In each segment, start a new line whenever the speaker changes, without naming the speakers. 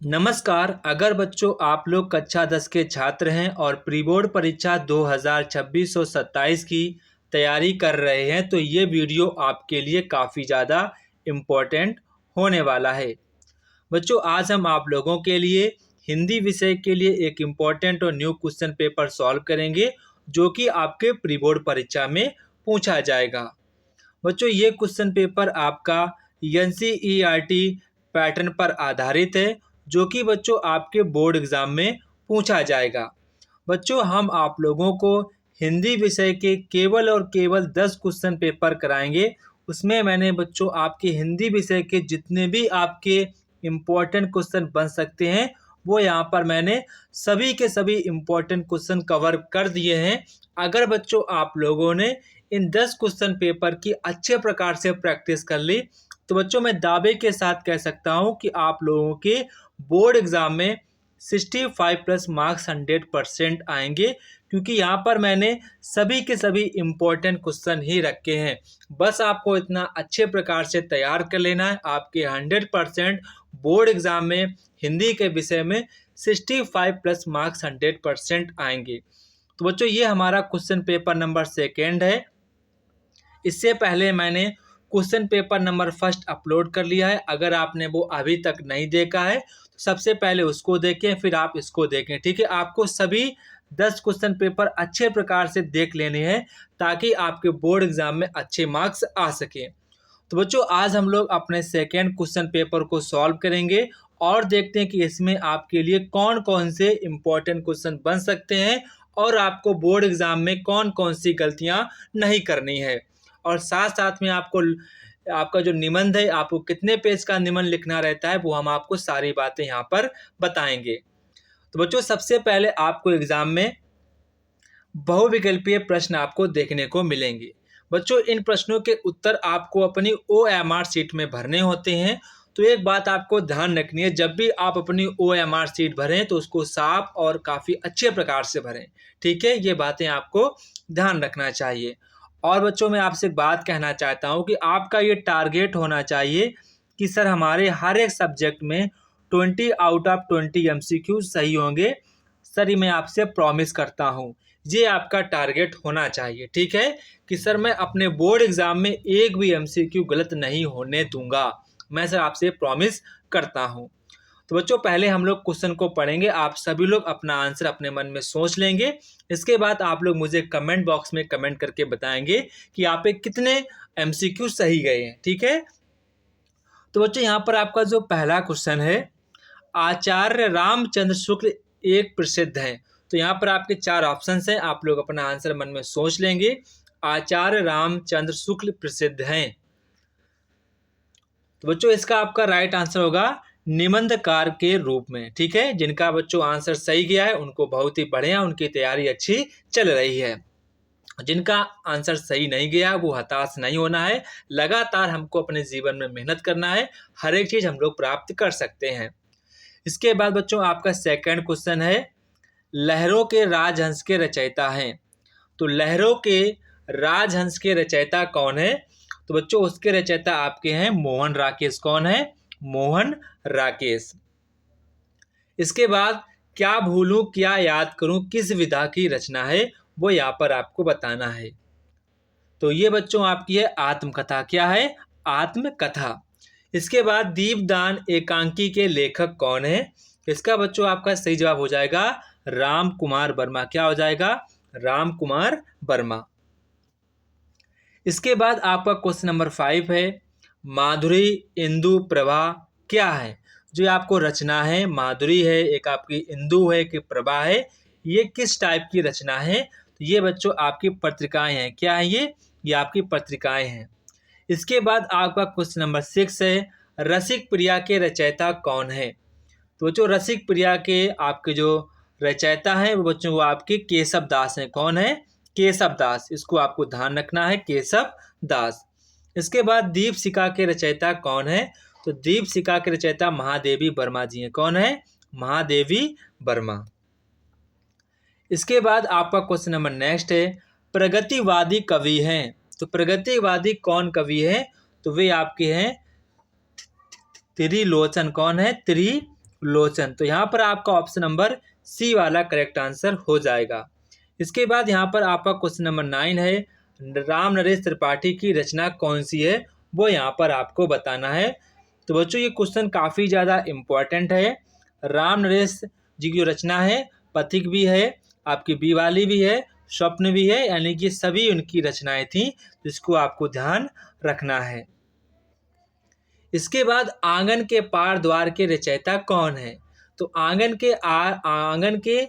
नमस्कार। अगर बच्चों आप लोग कक्षा 10 के छात्र हैं और प्री बोर्ड परीक्षा 2026-27 की तैयारी कर रहे हैं तो ये वीडियो आपके लिए काफ़ी ज़्यादा इम्पोर्टेंट होने वाला है। बच्चों आज हम आप लोगों के लिए हिंदी विषय के लिए एक इम्पोर्टेंट और न्यू क्वेश्चन पेपर सॉल्व करेंगे जो कि आपके प्री बोर्ड परीक्षा में पूछा जाएगा। बच्चों ये क्वेश्चन पेपर आपका एनसीईआरटी पैटर्न पर आधारित है जो कि बच्चों आपके बोर्ड एग्जाम में पूछा जाएगा। बच्चों हम आप लोगों को हिंदी विषय के केवल और केवल 10 क्वेश्चन पेपर कराएंगे। उसमें मैंने बच्चों आपके हिंदी विषय के जितने भी आपके इम्पोर्टेंट क्वेश्चन बन सकते हैं वो यहाँ पर मैंने सभी के सभी इम्पोर्टेंट क्वेश्चन कवर कर दिए हैं। अगर बच्चों आप लोगों ने इन 10 क्वेश्चन पेपर की अच्छे प्रकार से प्रैक्टिस कर ली तो बच्चों मैं दावे के साथ कह सकता हूं कि आप लोगों के बोर्ड एग्जाम में 65 प्लस मार्क्स 100% आएंगे, क्योंकि यहाँ पर मैंने सभी के सभी इम्पोर्टेंट क्वेश्चन ही रखे हैं। बस आपको इतना अच्छे प्रकार से तैयार कर लेना है, आपके 100% बोर्ड एग्जाम में हिंदी के विषय में 65 प्लस मार्क्स 100% आएंगे। तो बच्चों ये हमारा क्वेश्चन पेपर नंबर 2 है। इससे पहले मैंने क्वेश्चन पेपर नंबर 1 अपलोड कर लिया है। अगर आपने वो अभी तक नहीं देखा है तो सबसे पहले उसको देखें, फिर आप इसको देखें। ठीक है, आपको सभी 10 क्वेश्चन पेपर अच्छे प्रकार से देख लेने हैं ताकि आपके बोर्ड एग्जाम में अच्छे मार्क्स आ सके। तो बच्चों आज हम लोग अपने सेकेंड क्वेश्चन पेपर को सॉल्व करेंगे और देखते हैं कि इसमें आपके लिए कौन कौन से इम्पोर्टेंट क्वेश्चन बन सकते हैं और आपको बोर्ड एग्जाम में कौन कौन सी गलतियां नहीं करनी है। और साथ साथ में आपको आपका जो निबंध है, आपको कितने पेज का निबंध लिखना रहता है, वो हम आपको सारी बातें यहाँ पर बताएंगे। तो बच्चों सबसे पहले आपको एग्जाम में बहुविकल्पीय प्रश्न आपको देखने को मिलेंगे। बच्चों इन प्रश्नों के उत्तर आपको अपनी OMR शीट में भरने होते हैं। तो एक बात आपको ध्यान रखनी है, जब भी आप अपनी OMR शीट भरें तो उसको साफ और काफ़ी अच्छे प्रकार से भरें। ठीक है, ये बातें आपको ध्यान रखना चाहिए। और बच्चों मैं आपसे एक बात कहना चाहता हूँ कि आपका ये टारगेट होना चाहिए कि सर हमारे हर एक सब्जेक्ट में 20 आउट ऑफ 20 MCQ सही होंगे। सर ये मैं आपसे प्रॉमिस करता हूँ, ये आपका टारगेट होना चाहिए। ठीक है, कि सर मैं अपने बोर्ड एग्जाम में एक भी MCQ गलत नहीं होने दूंगा, मैं सर आपसे प्रॉमिस करता हूँ। तो बच्चों पहले हम लोग क्वेश्चन को पढ़ेंगे, आप सभी लोग अपना आंसर अपने मन में सोच लेंगे। इसके बाद आप लोग मुझे कमेंट बॉक्स में कमेंट करके बताएंगे कि आप पे कितने MCQ सही गए हैं। ठीक है, तो बच्चों यहाँ पर आपका जो पहला क्वेश्चन है, आचार्य रामचंद्र शुक्ल एक प्रसिद्ध है। तो यहाँ पर आपके 4 ऑप्शंस हैं, आप लोग अपना आंसर मन में सोच लेंगे। आचार्य रामचंद्र शुक्ल प्रसिद्ध हैं। तो बच्चों इसका आपका राइट आंसर होगा निबंधकार के रूप में। ठीक है, जिनका बच्चों आंसर सही गया है उनको बहुत ही बढ़िया, उनकी तैयारी अच्छी चल रही है। जिनका आंसर सही नहीं गया वो हताश नहीं होना है, लगातार हमको अपने जीवन में मेहनत करना है, हर एक चीज हम लोग प्राप्त कर सकते हैं। इसके बाद बच्चों आपका सेकंड क्वेश्चन है, लहरों के राजहंस के रचयिता हैं। तो लहरों के राजहंस के रचयिता कौन है? तो बच्चों उसके रचयिता आपके हैं मोहन राकेश। कौन है? मोहन राकेश। इसके बाद क्या भूलूं क्या याद करूं किस विधा की रचना है, वो यहाँ पर आपको बताना है। तो ये बच्चों आपकी है आत्मकथा। क्या है? आत्मकथा। इसके बाद दीपदान एकांकी के लेखक कौन है? इसका बच्चों आपका सही जवाब हो जाएगा राम कुमार वर्मा। क्या हो जाएगा? राम कुमार वर्मा। इसके बाद आपका क्वेश्चन नंबर 5 है, माधुरी इंदु प्रभा क्या है? जो आपको रचना है, माधुरी है, एक आपकी इंदु है कि प्रभा है, ये किस टाइप की रचना है? तो ये बच्चों आपकी पत्रिकाएं हैं। क्या है ये आपकी पत्रिकाएं हैं। इसके बाद आपका क्वेश्चन नंबर 6 है, रसिक प्रिया के रचयिता कौन है? तो बच्चों रसिक प्रिया के आपके जो रचयिता हैं वो बच्चों वो आपके केशव दास हैं। कौन है? केशव दास। इसको आपको ध्यान रखना है, केशव दास। इसके बाद दीपशिखा के रचयिता कौन है? तो दीपशिखा के रचयिता महादेवी वर्मा जी हैं। कौन है? महादेवी वर्मा। इसके बाद आपका क्वेश्चन नंबर नेक्स्ट है, प्रगतिवादी कवि हैं। तो प्रगतिवादी कौन कवि है? तो वे आपके हैं त्रिलोचन। कौन है? त्रिलोचन। लोचन। तो यहाँ पर आपका ऑप्शन नंबर सी वाला करेक्ट आंसर हो जाएगा। इसके बाद यहाँ पर आपका क्वेश्चन नंबर 9 है, राम नरेश त्रिपाठी की रचना कौन सी है, वो यहाँ पर आपको बताना है। तो बच्चों ये क्वेश्चन काफ़ी ज़्यादा इम्पोर्टेंट है। राम नरेश जी की जो रचना है, पथिक भी है, आपकी बीवाली भी है, स्वप्न भी है, यानी कि सभी उनकी रचनाएं थी, जिसको आपको ध्यान रखना है। इसके बाद आंगन के पार द्वार के रचयिता कौन है? तो आंगन के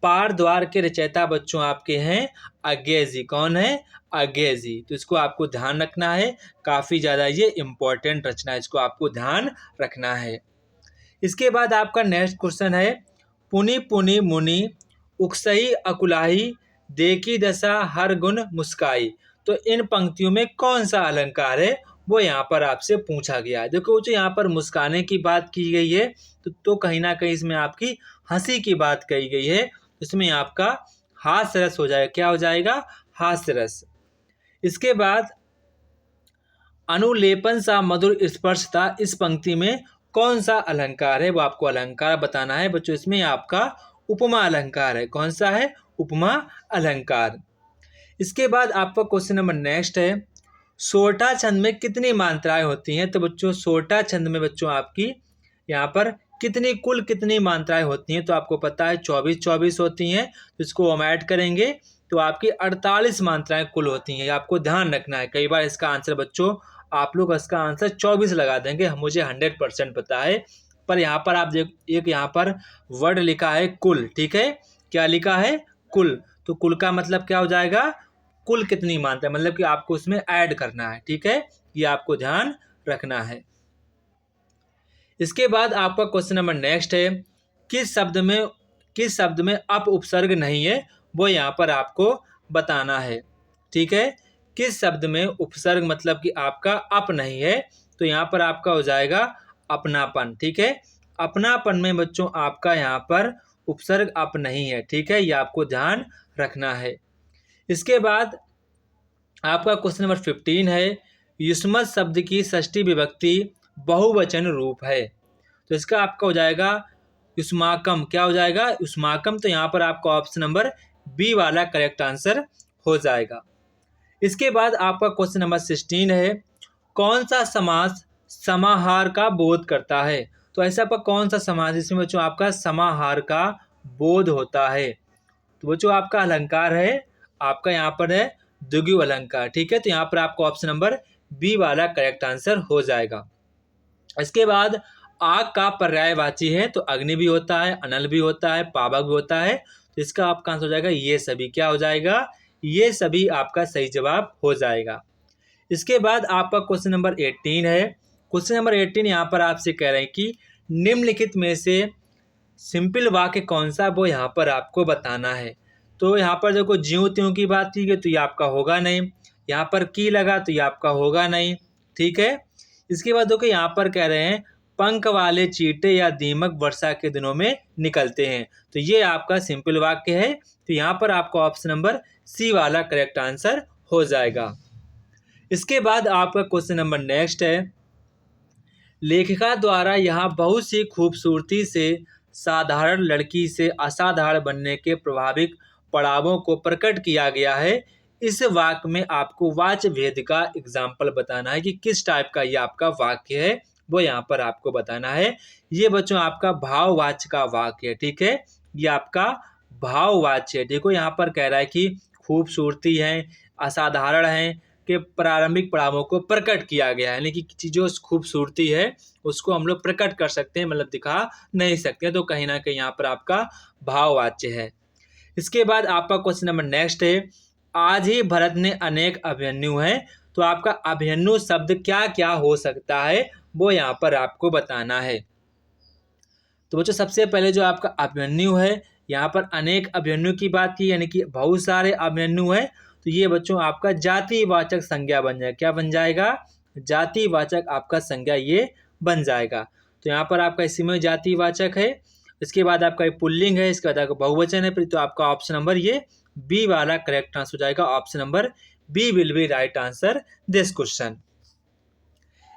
पार द्वार के रचयिता बच्चों आपके हैं अज्ञेय जी। कौन है? अज्ञेय जी। तो इसको आपको ध्यान रखना है, काफ़ी ज़्यादा ये इम्पोर्टेंट रचना है, इसको आपको ध्यान रखना है। इसके बाद आपका नेक्स्ट क्वेश्चन है, पुनि पुनि मुनि उकसही अकुलाही देखी दशा हर गुण मुस्काई। तो इन पंक्तियों में कौन सा अलंकार है, वो यहाँ पर आपसे पूछा गया है। देखो जो यहाँ पर मुस्काने की बात की गई है, तो कहीं ना कहीं इसमें आपकी हंसी की बात कही गई है, इसमें आपका हास्य रस हो जाएगा। क्या हो जाएगा? हास्य रस। इसके बाद अनुलेपन सा मधुर स्पर्श था, इस पंक्ति में कौन सा अलंकार है, वो आपको अलंकार बताना है बच्चों। इसमें आपका उपमा अलंकार है। कौन सा है? उपमा अलंकार। इसके बाद आपका क्वेश्चन नंबर नेक्स्ट है, सोरठा छंद में कितनी मात्राएं होती हैं? तो बच्चों सोरठा छंद में बच्चों आपकी यहाँ पर कुल कितनी मात्राएं होती हैं? तो आपको पता है 24 होती हैं, तो इसको हम ऐड करेंगे तो आपकी 48 मात्राएं कुल होती हैं। आपको ध्यान रखना है, कई बार इसका आंसर बच्चों आप लोग इसका आंसर 24 लगा देंगे, मुझे 100% पता है, पर यहाँ पर आप एक यहाँ पर वर्ड लिखा है कुल। ठीक है, क्या लिखा है? कुल। तो कुल का मतलब क्या हो जाएगा? कुल कितनी मात्रा, मतलब कि आपको उसमें ऐड करना है। ठीक है, ये आपको ध्यान रखना है। इसके बाद आपका क्वेश्चन नंबर नेक्स्ट है, किस शब्द में अप उपसर्ग नहीं है, वो यहाँ पर आपको बताना है। ठीक है, किस शब्द में उपसर्ग मतलब कि आपका अप नहीं है, तो यहाँ पर आपका हो जाएगा अपनापन। ठीक है, अपनापन में बच्चों आपका यहाँ पर उपसर्ग अप नहीं है। ठीक है, ये आपको ध्यान रखना है। इसके बाद आपका क्वेश्चन नंबर 15 है, युष्मत शब्द की षष्ठी विभक्ति बहुवचन रूप है, तो इसका आपका हो जाएगा युष्माकम। क्या हो जाएगा? युष्माकम। तो यहाँ पर आपका ऑप्शन नंबर बी वाला करेक्ट आंसर हो जाएगा। इसके बाद आपका क्वेश्चन नंबर 16 है, कौन सा समास समाहार का बोध करता है? तो ऐसा आपका कौन सा समास जिसमें बच्चों आपका समाहार का बोध होता है? तो बच्चों आपका अलंकार है, आपका यहाँ पर है द्विगु अलंकार। ठीक है, तो यहाँ पर आपका ऑप्शन नंबर बी वाला करेक्ट आंसर हो जाएगा। इसके बाद आग का पर्यायवाची है, तो अग्नि भी होता है, अनल भी होता है, पावक भी होता है, तो इसका आपका आंसर हो जाएगा ये सभी। क्या हो जाएगा? ये सभी आपका सही जवाब हो जाएगा। इसके बाद आपका क्वेश्चन नंबर 18 है। क्वेश्चन नंबर 18 यहाँ पर आपसे कह रहे हैं कि निम्नलिखित में से सिंपल वाक्य कौन सा, वो यहाँ पर आपको बताना है। तो यहाँ पर देखो ज्यों त्यों की बात की गई, तो ये आपका होगा नहीं। यहाँ पर की लगा, तो ये आपका होगा नहीं। ठीक है, इसके बाद देखो यहाँ पर कह रहे हैं पंख वाले चींटे या दीमक वर्षा के दिनों में निकलते हैं, तो ये आपका सिंपल वाक्य है, तो यहाँ पर आपका ऑप्शन नंबर सी वाला करेक्ट आंसर हो जाएगा। इसके बाद आपका क्वेश्चन नंबर नेक्स्ट है, लेखिका द्वारा यहाँ बहुत सी खूबसूरती से साधारण लड़की से असाधारण बनने के प्रभाविक पड़ावों को प्रकट किया गया है। इस वाक्य में आपको वाच्य भेद का एग्जाम्पल बताना है कि किस टाइप का ये आपका वाक्य है, वो यहाँ पर आपको बताना है। ये बच्चों आपका भाववाच्य का वाक्य है। ठीक है, ये आपका भाववाच्य है। देखो यहाँ पर कह रहा है कि खूबसूरती है, असाधारण है के प्रारंभिक पड़ावों को प्रकट किया गया है, यानी कि जो खूबसूरती है उसको हम लोग प्रकट कर सकते हैं, मतलब दिखा नहीं सकते, तो कहीं ना कहीं यहाँ पर आपका भाववाच्य है। इसके बाद आपका क्वेश्चन नंबर नेक्स्ट है, आज ही भरत ने अनेक अभिमन्यु है, तो आपका अभिमन्यु शब्द क्या क्या हो सकता है, वो यहाँ पर आपको बताना है। तो बच्चों सबसे पहले जो आपका अभिमन्यु है, यहाँ पर अनेक अभिमन्यु की बात की, यानी कि बहुत सारे अभिमन्यु है, तो ये बच्चों आपका जातिवाचक संज्ञा बन जाएगा। क्या बन जाएगा? जातिवाचक आपका संज्ञा ये बन जाएगा। तो यहाँ पर आपका इसी में जातिवाचक है। इसके बाद आपका पुल्लिंग है, इसके बाद आपका बहुवचन है, तो आपका ऑप्शन नंबर ये बी वाला करेक्ट आंसर हो जाएगा। Option number B will be right answer this question.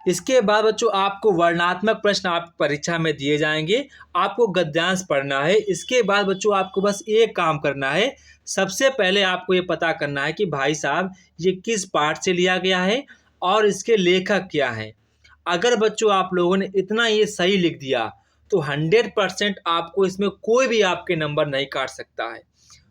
इसके बाद बच्चों आपको वर्णनात्मक प्रश्न आप परीक्षा में दिए जाएंगे। आपको गद्यांश पढ़ना है। इसके बाद बच्चों आपको बस एक काम करना है। सबसे पहले आपको ये पता करना है कि भाई साहब ये किस पाठ से लिया गया है और इसके लेखक क्या हैं। अगर बच्चों आप लोगों ने इतना ये सही लिख दिया तो 100% आपको इसमें कोई भी आपके नंबर नहीं काट सकता है।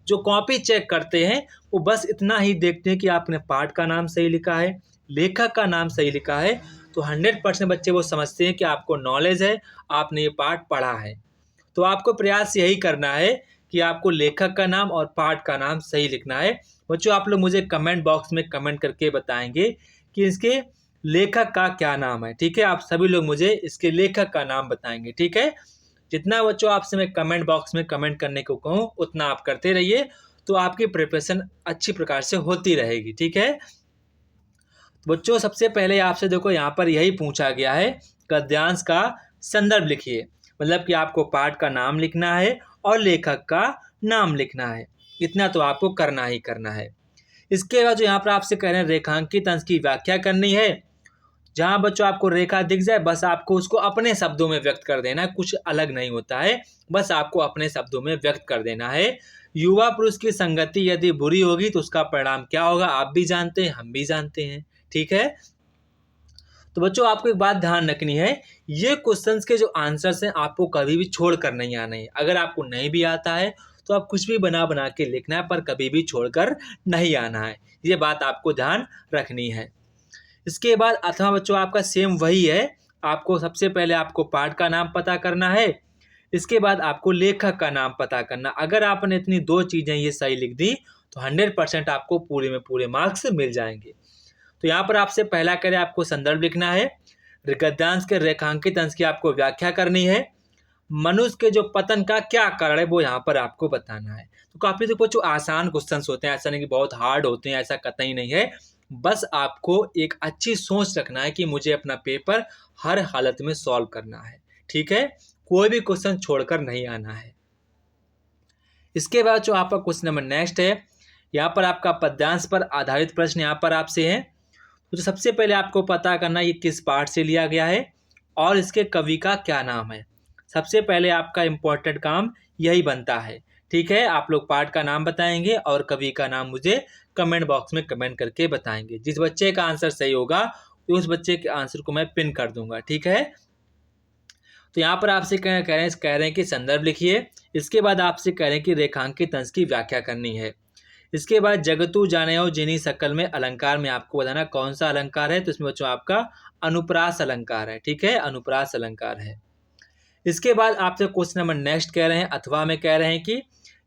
जो कॉपी चेक करते हैं वो बस इतना ही देखते हैं कि आपने पाठ का नाम सही लिखा है, लेखक का नाम सही लिखा है, तो 100% बच्चे वो समझते हैं कि आपको नॉलेज है, आपने ये पाठ पढ़ा है। तो आपको प्रयास यही करना है कि आपको लेखक का नाम और पाठ का नाम सही लिखना है। बच्चों आप लोग मुझे कमेंट बॉक्स में कमेंट करके बताएंगे कि इसके लेखक का क्या नाम है। ठीक है, आप सभी लोग मुझे इसके लेखक का नाम बताएंगे। ठीक है, जितना बच्चों आपसे मैं कमेंट बॉक्स में कमेंट करने को कहूँ उतना आप करते रहिए, तो आपकी प्रिपरेशन अच्छी प्रकार से होती रहेगी। ठीक है, तो बच्चों सबसे पहले आपसे देखो यहाँ पर यही पूछा गया है, गद्यांश का संदर्भ लिखिए। मतलब कि आपको पाठ का नाम लिखना है और लेखक का नाम लिखना है। इतना तो आपको करना ही करना है। इसके बाद जो यहाँ पर आपसे कह रहे हैं रेखांकित अंश की व्याख्या करनी है। जहाँ बच्चों आपको रेखा दिख जाए बस आपको उसको अपने शब्दों में व्यक्त कर देना है, कुछ अलग नहीं होता है, बस आपको अपने शब्दों में व्यक्त कर देना है। युवा पुरुष की संगति यदि बुरी होगी तो उसका परिणाम क्या होगा आप भी जानते हैं, हम भी जानते हैं। ठीक है, तो बच्चों आपको एक बात ध्यान रखनी है, ये क्वेश्चंस के जो आंसर्स हैं आपको कभी भी छोड़ कर नहीं आना है। अगर आपको नहीं भी आता है तो आप कुछ भी बना बना के लिखना है, पर कभी भी छोड़कर नहीं आना है। ये बात आपको ध्यान रखनी है। इसके बाद अथवा बच्चों आपका सेम वही है। आपको सबसे पहले आपको पाठ का नाम पता करना है, इसके बाद आपको लेखक का नाम पता करना। अगर आपने इतनी दो चीज़ें ये सही लिख दी तो 100% आपको पूरे में पूरे मार्क्स मिल जाएंगे। तो यहाँ पर आपसे पहला करें आपको संदर्भ लिखना है, गद्यांश के रेखांकित अंश की आपको व्याख्या करनी है, मनुष्य के जो पतन का क्या कारण है वो यहाँ पर आपको बताना है। तो काफ़ी देखो जो आसान क्वेश्चंस होते हैं, ऐसा नहीं कि बहुत हार्ड होते हैं, ऐसा कतई नहीं है। बस आपको एक अच्छी सोच रखना है कि मुझे अपना पेपर हर हालत में सॉल्व करना है। ठीक है, कोई भी क्वेश्चन छोड़कर नहीं आना है। इसके बाद जो आपका क्वेश्चन नंबर नेक्स्ट है, यहाँ पर आपका पद्यांश पर आधारित प्रश्न यहाँ पर आपसे है। तो सबसे पहले आपको पता करना ये किस पाठ से लिया गया है और इसके कवि का क्या नाम है। सबसे पहले आपका इम्पोर्टेंट काम यही बनता है। ठीक है, आप लोग पाठ का नाम बताएंगे और कवि का नाम मुझे कमेंट बॉक्स में कमेंट करके बताएंगे। जिस बच्चे का आंसर सही होगा उस बच्चे के आंसर को मैं पिन कर दूंगा। ठीक है, तो यहाँ पर आपसे कह रहे हैं कि संदर्भ लिखिए। इसके बाद आपसे कह रहे हैं कि रेखांकित अंश की व्याख्या करनी है। इसके बाद जगतु जानेओ जिनी सकल में अलंकार में आपको बताना कौन सा अलंकार है। तो इसमें बच्चों आपका अनुप्रास अलंकार है। ठीक है, अनुप्रास अलंकार है। इसके बाद आपसे क्वेश्चन नंबर नेक्स्ट कह रहे हैं अथवा में कह रहे हैं कि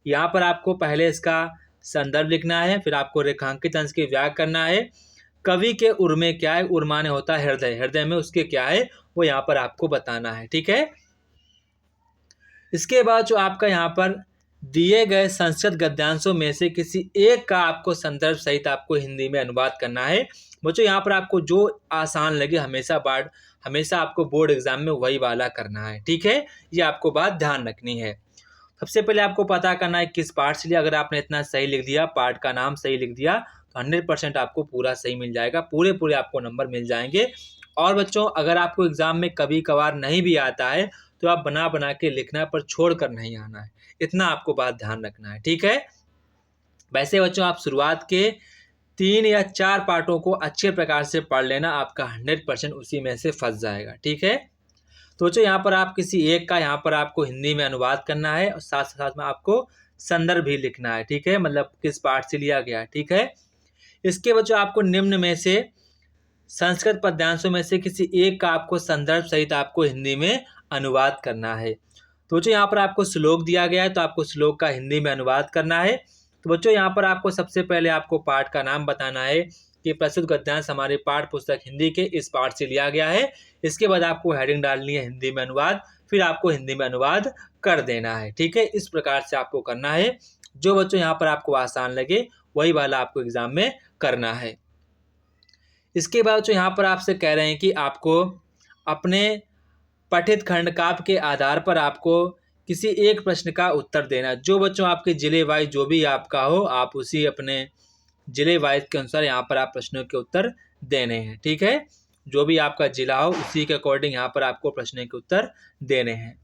यहाँ पर आपको पहले इसका संदर्भ लिखना है, फिर आपको रेखांकित अंश की व्याख्या करना है। कवि के उर में क्या है, उर माने होता है हृदय, हृदय में उसके क्या है वो यहाँ पर आपको बताना है। ठीक है, इसके बाद जो आपका यहाँ पर दिए गए संस्कृत गद्यांशों में से किसी एक का आपको संदर्भ सहित आपको हिंदी में अनुवाद करना है। बच्चों यहाँ पर आपको जो आसान लगे हमेशा आपको बोर्ड एग्जाम में वही वाला करना है। ठीक है, ये आपको बात ध्यान रखनी है। सबसे पहले आपको पता करना है किस पाठ से लिया। अगर आपने इतना सही लिख दिया, पाठ का नाम सही लिख दिया तो 100% आपको पूरा सही मिल जाएगा, पूरे आपको नंबर मिल जाएंगे। और बच्चों अगर आपको एग्जाम में कभी कभार नहीं भी आता है तो आप बना बना के लिखना, पर छोड़ कर नहीं आना है, इतना आपको बात ध्यान रखना है। ठीक है, वैसे बच्चों आप शुरुआत के 3 या 4 पार्टों को अच्छे प्रकार से पढ़ लेना, आपका 100% उसी में से फंस जाएगा। ठीक है, तो बच्चों यहाँ पर आप किसी एक का यहाँ पर आपको हिंदी में अनुवाद करना है और साथ साथ में आपको संदर्भ भी लिखना है। ठीक है, मतलब किस पाठ से लिया गया। ठीक है, इसके बच्चों आपको निम्न में से संस्कृत पद्यांशों में से किसी एक का आपको संदर्भ सहित आपको हिंदी में अनुवाद करना है। तो बच्चों यहाँ पर आपको श्लोक दिया गया है तो आपको श्लोक का हिंदी में अनुवाद करना है। तो बच्चों यहाँ पर आपको सबसे पहले आपको पाठ का नाम बताना है कि प्रस्तुत गद्यांश हमारे पाठ पुस्तक हिंदी के इस पाठ से लिया गया है। इसके बाद आपको हेडिंग डालनी है हिंदी में अनुवाद, फिर आपको हिंदी में अनुवाद कर देना है। ठीक है, इस प्रकार से आपको करना है। जो बच्चों यहाँ पर आपको आसान लगे वही वाला आपको एग्जाम में करना है। इसके बाद जो यहाँ पर आपसे कह रहे हैं कि आपको अपने पठित खंड काव्य के आधार पर आपको किसी एक प्रश्न का उत्तर देना। जो बच्चों आपके जिले वाइज जो भी आपका हो, आप उसी अपने जिले वाइज के अनुसार यहाँ पर आप प्रश्नों के उत्तर देने हैं। ठीक है, जो भी आपका जिला हो उसी के अकॉर्डिंग यहाँ पर आपको प्रश्न के उत्तर देने हैं।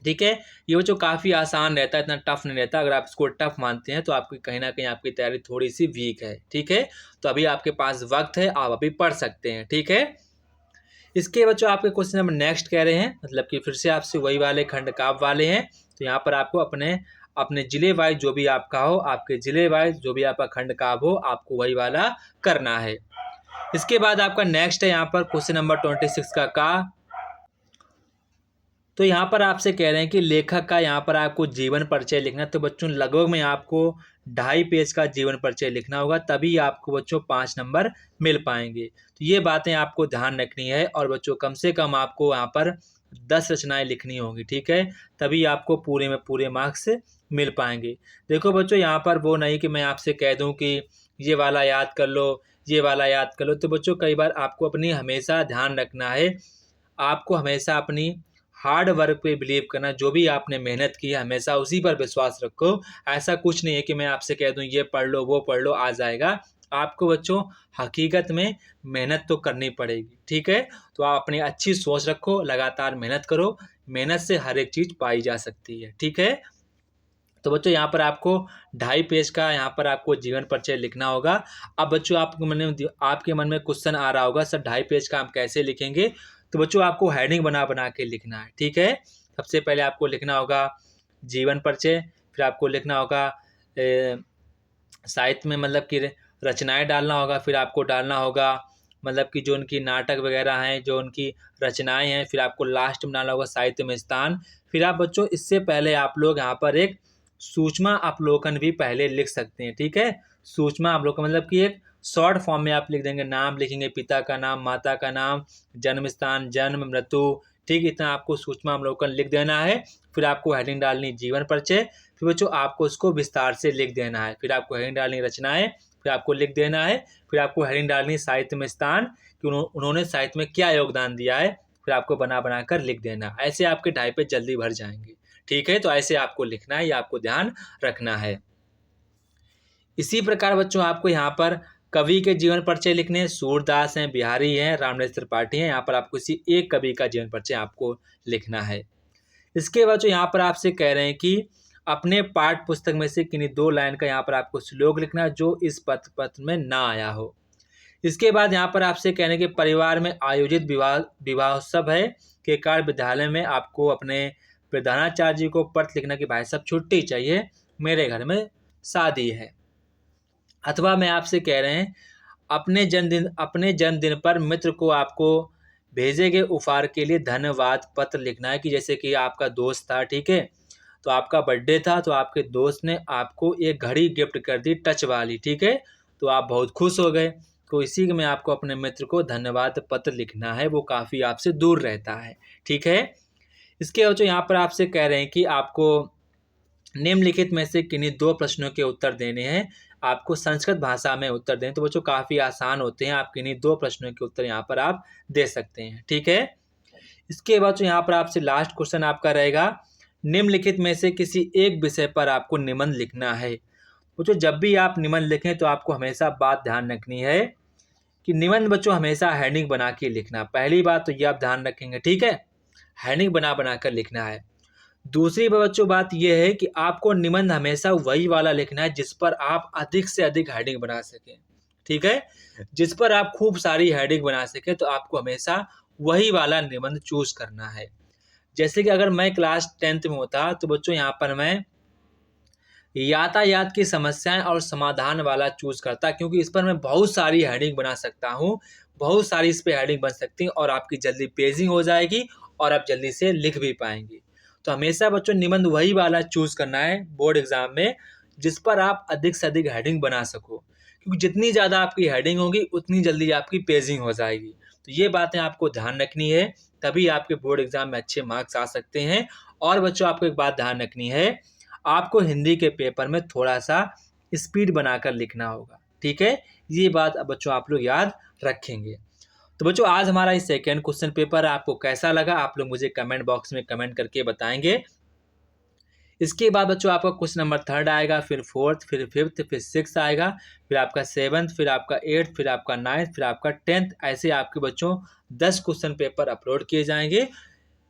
ठीक है, ये बच्चों काफ़ी आसान रहता है, इतना टफ नहीं रहता। अगर आप इसको टफ मानते हैं तो आपकी कहीं ना कहीं आपकी तैयारी थोड़ी सी वीक है। ठीक है, तो अभी आपके पास वक्त है, आप अभी पढ़ सकते हैं। ठीक है, इसके बच्चों आपके क्वेश्चन नंबर नेक्स्ट कह रहे हैं, मतलब कि फिर से आपसे वही वाले खंड काव्य वाले हैं। तो यहाँ पर आपको अपने अपने जिले वाइज जो भी आपका हो, आपके जिले वाइज जो भी आपका खंड काव्य हो, आपको वही वाला करना है। इसके बाद आपका नेक्स्ट है यहाँ पर क्वेश्चन नंबर 26 का। तो यहाँ पर आपसे कह रहे हैं कि लेखक का यहाँ पर आपको जीवन परिचय लिखना। तो बच्चों लगभग में आपको 2.5 पेज का जीवन परिचय लिखना होगा, तभी आपको बच्चों 5 नंबर मिल पाएंगे। तो ये बातें आपको ध्यान रखनी है, और बच्चों कम से कम आपको यहाँ पर 10 रचनाएं लिखनी होंगी। ठीक है, तभी आपको पूरे में पूरे मार्क्स मिल पाएंगे। देखो बच्चों, यहाँ पर वो नहीं कि मैं आपसे कह दूँ कि ये वाला याद कर लो, ये वाला याद कर लो। तो बच्चों कई बार आपको अपनी हमेशा ध्यान रखना है, आपको हमेशा अपनी हार्ड वर्क पे बिलीव करना। जो भी आपने मेहनत की है हमेशा उसी पर विश्वास रखो। ऐसा कुछ नहीं है कि मैं आपसे कह दूं ये पढ़ लो वो पढ़ लो आ जाएगा। आपको बच्चों हकीकत में मेहनत तो करनी पड़ेगी। ठीक है, तो आप अपनी अच्छी सोच रखो, लगातार मेहनत करो, मेहनत से हर एक चीज़ पाई जा सकती है। ठीक है, तो बच्चों यहाँ पर आपको 2.5 पेज का यहाँ पर आपको जीवन परिचय लिखना होगा। अब बच्चों आपके मन में क्वेश्चन आ रहा होगा, सर 2.5 पेज का हम कैसे लिखेंगे? तो बच्चों आपको हेडिंग बना बना के लिखना है। ठीक है, सबसे पहले आपको लिखना होगा जीवन परिचय, फिर आपको लिखना होगा साहित्य में मतलब कि रचनाएं डालना होगा, फिर आपको डालना होगा मतलब कि जो उनकी नाटक वगैरह हैं, जो उनकी रचनाएं हैं, फिर आपको लास्ट में डालना होगा साहित्य में स्थान। फिर आप बच्चों इससे पहले आप लोग यहाँ पर एक सूक्ष्म अवलोकन भी पहले लिख सकते हैं। ठीक है, सूक्ष्म अवलोकन मतलब कि एक शॉर्ट फॉर्म में आप लिख देंगे, नाम लिखेंगे, पिता का नाम, माता का नाम, जन्म स्थान, जन्म, मृत्यु। ठीक, इतना आपको सूक्ष्म अवलोकन लिख देना है। फिर आपको हेडिंग डालनी जीवन परिचय, फिर बच्चों आपको उसको विस्तार से लिख देना है। फिर आपको हेडिंग डालनी रचनाएं, फिर आपको लिख देना है। फिर आपको हेडिंग डालनी साहित्य में स्थान कि उन्होंने साहित्य में क्या योगदान दिया है, फिर आपको बना बना कर लिख देना। ऐसे आपके 2.5 पेज जल्दी भर जाएंगे। ठीक है, तो ऐसे आपको लिखना है, ये आपको ध्यान रखना है। इसी प्रकार बच्चों आपको यहाँ पर कवि के जीवन परिचय लिखने हैं। सूरदास हैं, बिहारी हैं, रामदास त्रिपाठी हैं। यहाँ पर आपको किसी एक कवि का जीवन परिचय आपको लिखना है। इसके बाद जो यहाँ पर आपसे कह रहे हैं कि अपने पाठ पुस्तक में से किन्हीं 2 लाइन का यहाँ पर आपको श्लोक लिखना जो इस पत्र में ना आया हो। इसके बाद यहाँ पर आपसे कहने के परिवार में आयोजित विवाहोत्सव है के कारण विद्यालय में आपको अपने प्रधानाचार्य जी को पत्र लिखना कि भाई साहब छुट्टी चाहिए, मेरे घर में शादी है। अथवा मैं आपसे कह रहे हैं अपने जन्मदिन पर मित्र को आपको भेजे गए उपहार के लिए धन्यवाद पत्र लिखना है कि जैसे कि आपका दोस्त था, ठीक है, तो आपका बर्थडे था, तो आपके दोस्त ने आपको एक घड़ी गिफ्ट कर दी टच वाली। ठीक है, तो आप बहुत खुश हो गए। तो इसी में आपको अपने मित्र को धन्यवाद पत्र लिखना है, वो काफ़ी आपसे दूर रहता है। ठीक है, इसके बच्चों यहाँ पर आपसे कह रहे हैं कि आपको निम्नलिखित में से किन्हीं 2 प्रश्नों के उत्तर देने हैं। आपको संस्कृत भाषा में उत्तर दें। तो बच्चों काफ़ी आसान होते हैं, आप किन्हीं 2 प्रश्नों के उत्तर यहाँ पर आप दे सकते हैं। ठीक है, इसके बाद जो यहाँ पर आपसे लास्ट क्वेश्चन आपका रहेगा, निम्नलिखित में से किसी एक विषय पर आपको निबंध लिखना है। बच्चों जब भी आप निबंध लिखें तो आपको हमेशा बात ध्यान रखनी है कि निबंध बच्चों हमेशा हेडिंग बना के लिखना। पहली बात तो ये आप ध्यान रखेंगे। ठीक है, हेडिंग बना बना कर लिखना है। दूसरी बच्चों बात यह है कि आपको निबंध हमेशा वही वाला लिखना है जिस पर आप अधिक से अधिक हेडिंग बना सकें। ठीक है, जिस पर आप खूब सारी हेडिंग बना सकें तो आपको हमेशा वही वाला निबंध चूज करना है। जैसे कि अगर मैं क्लास 10th में होता तो बच्चों यहाँ पर मैं यातायात की समस्याएं और समाधान वाला चूज करता, क्योंकि इस पर मैं बहुत सारी हेडिंग बना सकता हूँ, बहुत सारी इस पर हेडिंग बन सकती है और आपकी जल्दी पेजिंग हो जाएगी और आप जल्दी से लिख भी पाएंगे। तो हमेशा बच्चों निबंध वही वाला चूज करना है बोर्ड एग्जाम में जिस पर आप अधिक से अधिक हेडिंग बना सको, क्योंकि जितनी ज़्यादा आपकी हेडिंग होगी उतनी जल्दी आपकी पेजिंग हो जाएगी। तो ये बातें आपको ध्यान रखनी है, तभी आपके बोर्ड एग्जाम में अच्छे मार्क्स आ सकते हैं। और बच्चों आपको एक बात ध्यान रखनी है, आपको हिंदी के पेपर में थोड़ा सा स्पीड बनाकर लिखना होगा। ठीक है, ये बात अब बच्चों आप लोग याद रखेंगे। तो बच्चों आज हमारा इस सेकेंड क्वेश्चन पेपर आपको कैसा लगा आप लोग मुझे कमेंट बॉक्स में कमेंट करके बताएंगे। इसके बाद बच्चों आपका क्वेश्चन नंबर 3 आएगा, फिर 4th, फिर 5th, फिर 6th आएगा, फिर आपका 7th, फिर आपका 8th, फिर आपका 9th, फिर आपका 10th। ऐसे आपके बच्चों 10 क्वेश्चन पेपर अपलोड किए जाएंगे,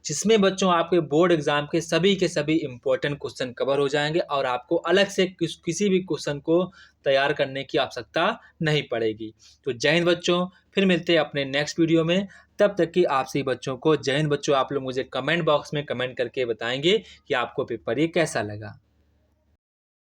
जिसमें बच्चों आपके बोर्ड एग्जाम के सभी इंपॉर्टेंट क्वेश्चन कवर हो जाएंगे और आपको अलग से किसी भी क्वेश्चन को तैयार करने की आवश्यकता नहीं पड़ेगी। तो जय हिंद बच्चों, फिर मिलते हैं अपने नेक्स्ट वीडियो में। तब तक कि आप सभी बच्चों को जय हिंद बच्चों। आप लोग मुझे कमेंट बॉक्स में कमेंट करके बताएंगे कि आपको पेपर ये कैसा लगा।